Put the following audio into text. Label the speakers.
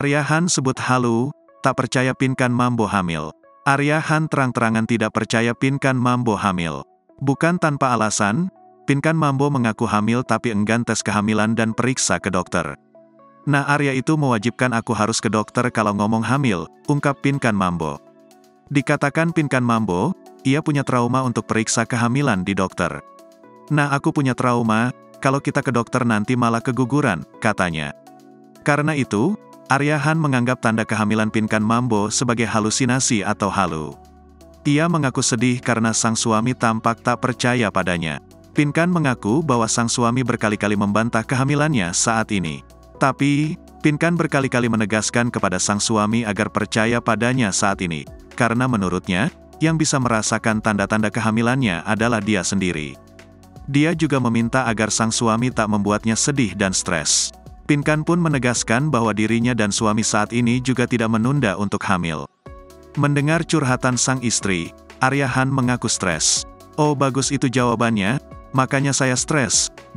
Speaker 1: Arya Han sebut halu, tak percaya Pinkan Mambo hamil. Arya Han terang-terangan tidak percaya Pinkan Mambo hamil. Bukan tanpa alasan, Pinkan Mambo mengaku hamil tapi enggan tes kehamilan dan periksa ke dokter. Nah, Arya itu mewajibkan aku harus ke dokter kalau ngomong hamil, ungkap Pinkan Mambo. Dikatakan Pinkan Mambo, ia punya trauma untuk periksa kehamilan di dokter. Nah, aku punya trauma, kalau kita ke dokter nanti malah keguguran, katanya. Karena itu, Arya Han menganggap tanda kehamilan Pinkan Mambo sebagai halusinasi atau halu. Ia mengaku sedih karena sang suami tampak tak percaya padanya. Pinkan mengaku bahwa sang suami berkali-kali membantah kehamilannya saat ini. Tapi, Pinkan berkali-kali menegaskan kepada sang suami agar percaya padanya saat ini. Karena menurutnya, yang bisa merasakan tanda-tanda kehamilannya adalah dia sendiri. Dia juga meminta agar sang suami tak membuatnya sedih dan stres. Pinkan pun menegaskan bahwa dirinya dan suami saat ini juga tidak menunda untuk hamil. Mendengar curhatan sang istri, Arya Han mengaku stres. Oh, bagus itu jawabannya, makanya saya stres.